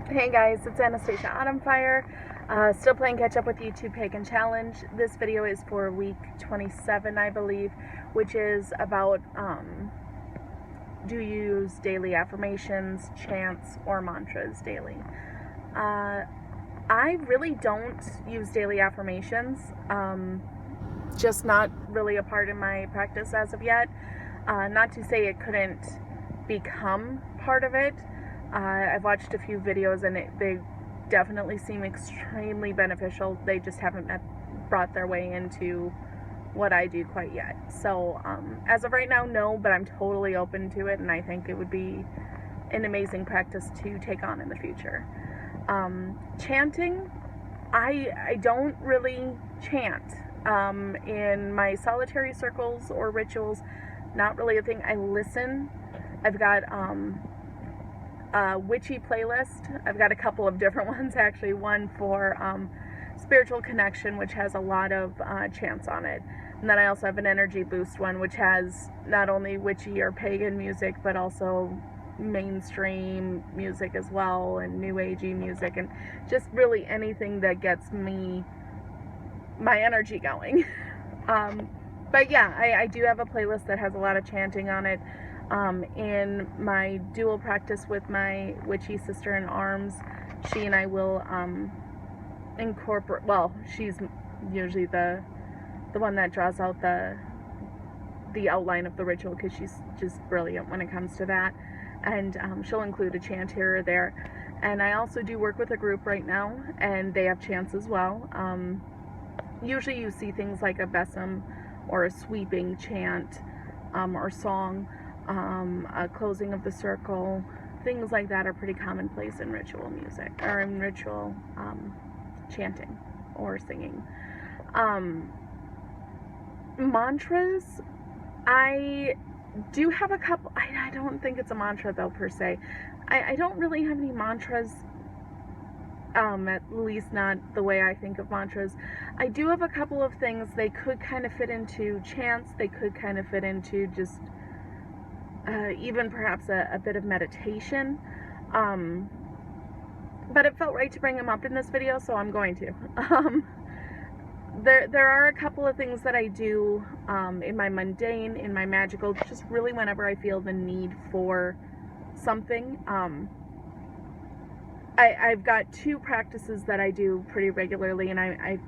Hey guys, it's Anastasia Autumnfire. Still playing catch up with YouTube Pagan Challenge. This video is for week 27, I believe, which is about do you use daily affirmations, chants, or mantras daily? I really don't use daily affirmations, just not really a part in my practice as of yet. Not to say it couldn't become part of it. I've watched a few videos and they definitely seem extremely beneficial. They just haven't brought their way into what I do quite yet. So as of right now, no, but I'm totally open to it, and I think it would be an amazing practice to take on in the future. Chanting, I don't really chant in my solitary circles or rituals. Not really a thing. I listen. I've got witchy playlist. I've got a couple of different ones actually. One for spiritual connection, which has a lot of chants on it, and then I also have an energy boost one, which has not only witchy or pagan music, but also mainstream music as well, and new agey music, and just really anything that gets my energy going. But yeah, I do have a playlist that has a lot of chanting on it. In my dual practice with my witchy sister in arms, she and I will incorporate, well, she's usually the one that draws out the outline of the ritual, because she's just brilliant when it comes to that, and she'll include a chant here or there. And I also do work with a group right now, and they have chants as well. Usually you see things like a besom or a sweeping chant or song, a closing of the circle. Things like that are pretty commonplace in ritual music, or in ritual chanting or singing. Mantras, I do have a couple. I don't think it's a mantra though per se. I don't really have any mantras, at least not the way I think of mantras. I do have a couple of things. They could kind of fit into chants. They could kind of fit into just even perhaps a bit of meditation. But it felt right to bring them up in this video, so I'm going to. There are a couple of things that I do in my mundane, in my magical, just really whenever I feel the need for something. I've got two practices that I do pretty regularly, and I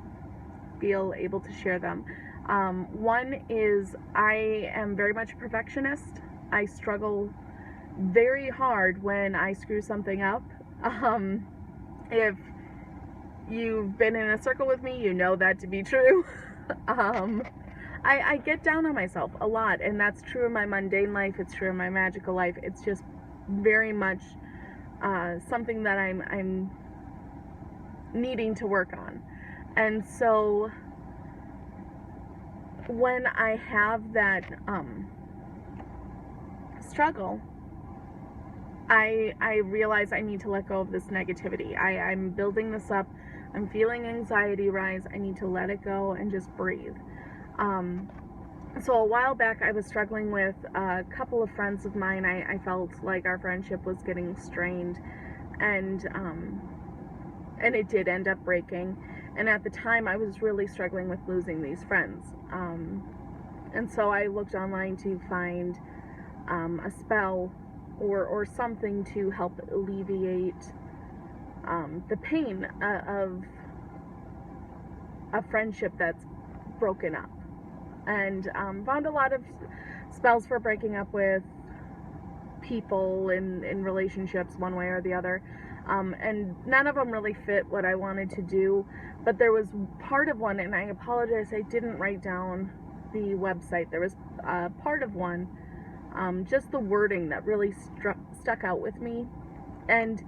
feel able to share them. One is, I am very much a perfectionist. I struggle very hard when I screw something up. If you've been in a circle with me, you know that to be true. I get down on myself a lot, and that's true in my mundane life. It's true in my magical life. It's just very much something that I'm needing to work on. And so when I have that struggle, I realize I need to let go of this negativity. I'm building this up. I'm feeling anxiety rise. I need to let it go and just breathe. So a while back, I was struggling with a couple of friends of mine. I felt like our friendship was getting strained, and it did end up breaking. And at the time, I was really struggling with losing these friends. And so I looked online to find a spell or something to help alleviate the pain of a friendship that's broken up. And found a lot of spells for breaking up with people in relationships one way or the other. And none of them really fit what I wanted to do. But there was part of one, and I apologize, I didn't write down the website. There was part of one, just the wording that really stuck out with me. And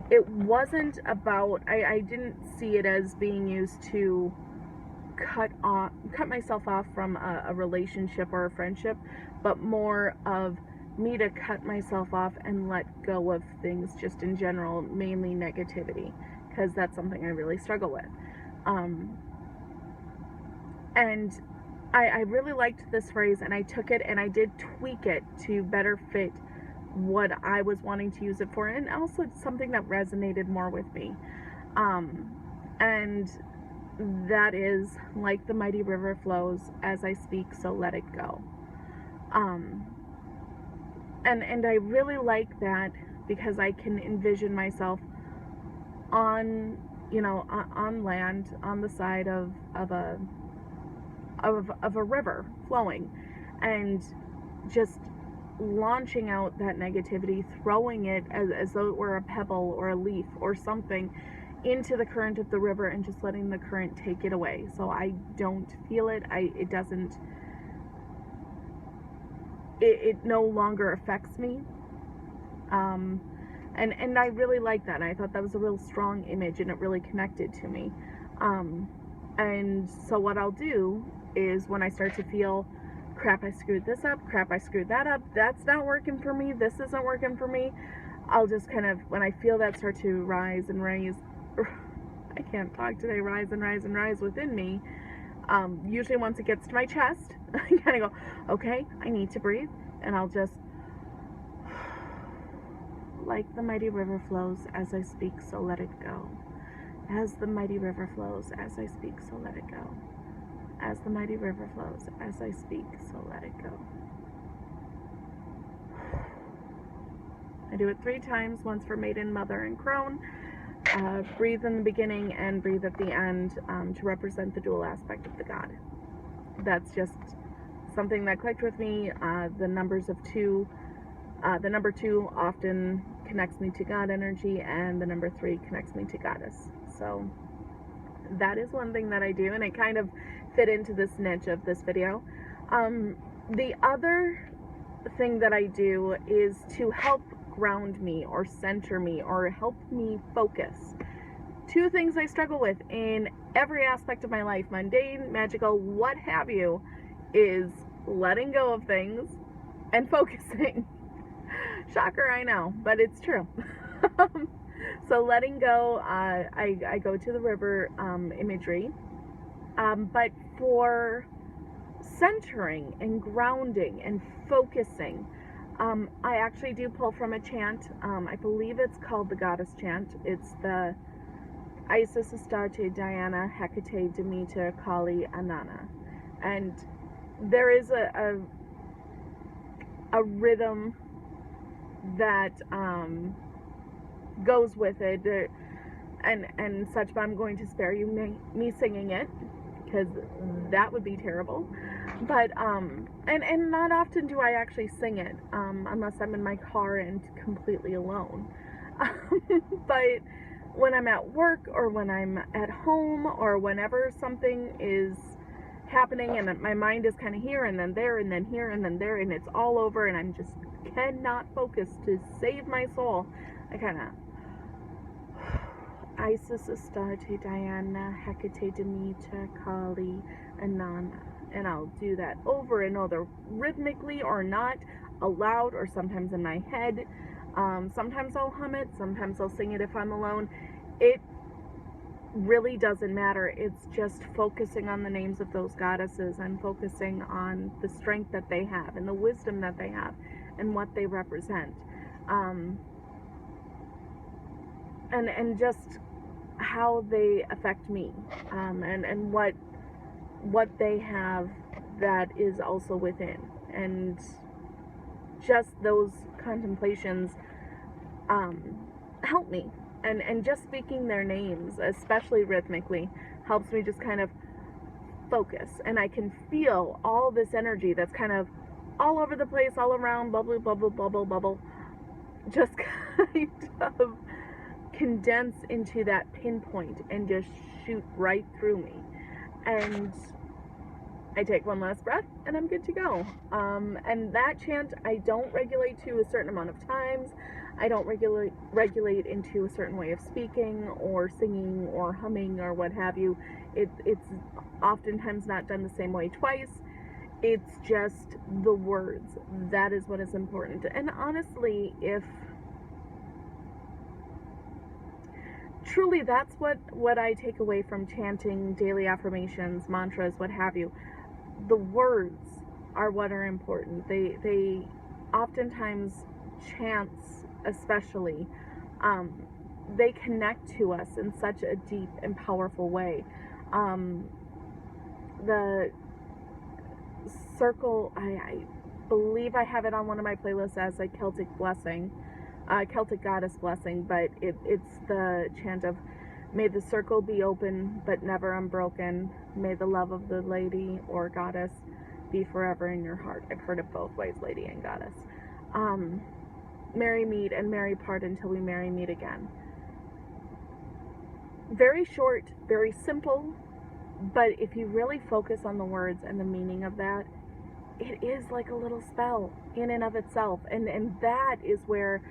it wasn't about, I didn't see it as being used to cut myself off from a relationship or a friendship, but more of me to cut myself off and let go of things just in general, mainly negativity, because that's something I really struggle with. And I really liked this phrase, and I took it and I did tweak it to better fit what I was wanting to use it for, and also something that resonated more with me. And that is, like the mighty river flows, as I speak, so let it go. And I really like that because I can envision myself on, you know, on land, on the side of a river flowing, and just launching out that negativity, throwing it as though it were a pebble or a leaf or something into the current of the river, and just letting the current take it away. So I don't feel it. It no longer affects me. And I really like that. And I thought that was a real strong image, and it really connected to me. And so what I'll do is, when I start to feel, crap, I screwed this up, crap, I screwed that up, that's not working for me, this isn't working for me, I'll just kind of, when I feel that start to rise and raise, I can't talk today, rise and rise and rise within me, usually once it gets to my chest, I kind of go, okay, I need to breathe, and I'll just, like the mighty river flows, as I speak, so let it go. As the mighty river flows, as I speak, so let it go. As the mighty river flows, as I speak, so let it go. I do it 3 times, once for maiden, mother, and crone. Breathe in the beginning and breathe at the end, to represent the dual aspect of the God. That's just something that clicked with me. The numbers of 2, the number 2 often connects me to God energy, and the number 3 connects me to Goddess. So that is one thing that I do, and it kind of fit into this niche of this video. The other thing that I do is to help ground me or center me or help me focus. 2 things I struggle with in every aspect of my life, mundane, magical, what have you, is letting go of things and focusing. Shocker, I know, but it's true. So letting go, I go to the river imagery, but for centering and grounding and focusing, I actually do pull from a chant. I believe it's called the Goddess Chant. It's the Isis, Astarte, Diana, Hecate, Demeter, Kali, Inanna. And there is a rhythm that goes with it, and such, but I'm going to spare you me singing it, because that would be terrible. But and not often do I actually sing it, unless I'm in my car and completely alone. But when I'm at work, or when I'm at home, or whenever something is happening and my mind is kind of here and then there and then here and then there, and it's all over, and I'm just cannot focus to save my soul, I kind of Isis, Astarte, Diana, Hecate, Demeter, Kali, Inanna, and I'll do that over and over, rhythmically or not, aloud, or sometimes in my head. Sometimes I'll hum it, sometimes I'll sing it if I'm alone. It really doesn't matter. It's just focusing on the names of those goddesses and focusing on the strength that they have and the wisdom that they have and what they represent, and just how they affect me, and what they have that is also within. And just those contemplations help me, and just speaking their names, especially rhythmically, helps me just kind of focus, and I can feel all this energy that's kind of all over the place, all around, bubble, bubble, bubble, bubble, just kind of condense into that pinpoint and just shoot right through me. And I take one last breath and I'm good to go. And that chant, I don't regulate to a certain amount of times. I don't regulate into a certain way of speaking or singing or humming or what have you. It's oftentimes not done the same way twice. It's just the words. That is what is important. And honestly, if truly that's what I take away from chanting, daily affirmations, mantras, what have you, the words are what are important. They oftentimes chants especially, they connect to us in such a deep and powerful way. The circle, I believe I have it on one of my playlists as a Celtic blessing, Celtic goddess blessing, but it's the chant of, may the circle be open but never unbroken, may the love of the lady or goddess be forever in your heart. I've heard it both ways, lady and goddess. Merry meet and merry part until we merry meet again. Very short, very simple, but if you really focus on the words and the meaning of that, it is like a little spell in and of itself. And that is where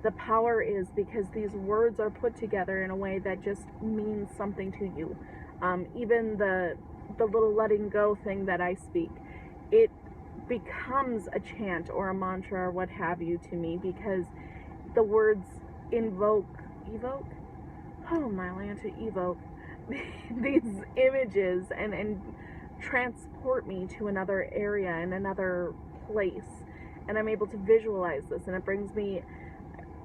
the power is, because these words are put together in a way that just means something to you. Even the little letting go thing that I speak, it becomes a chant or a mantra or what have you to me, because the words evoke these images and transport me to another area and another place, and I'm able to visualize this, and it brings me,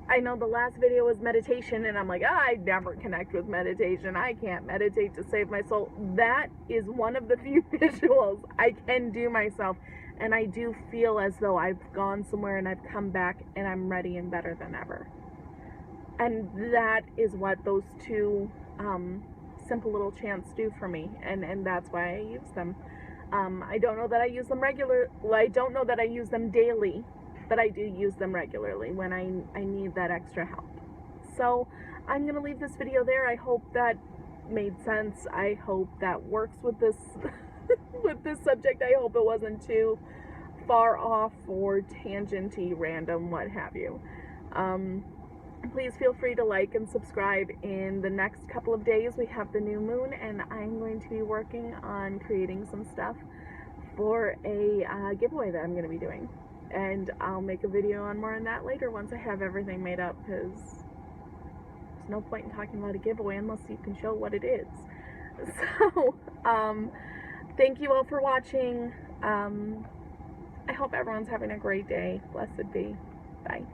I know the last video was meditation, and I'm like, I never connect with meditation. I can't meditate to save my soul. That is one of the few visuals I can do myself, and I do feel as though I've gone somewhere and I've come back and I'm ready and better than ever. And that is what those two simple little chants do for me, and that's why I use them. I don't know that I use them I don't know that I use them daily, but I do use them regularly when I need that extra help. So I'm going to leave this video there. I hope that made sense. I hope that works with this with this subject. I hope it wasn't too far off or tangenty, random, what have you. Please feel free to like and subscribe. In the next couple of days we have the new moon, and I'm going to be working on creating some stuff for a giveaway that I'm going to be doing. And I'll make a video on more on that later once I have everything made up, because there's no point in talking about a giveaway unless you can show what it is. So, thank you all for watching. I hope everyone's having a great day. Blessed be. Bye.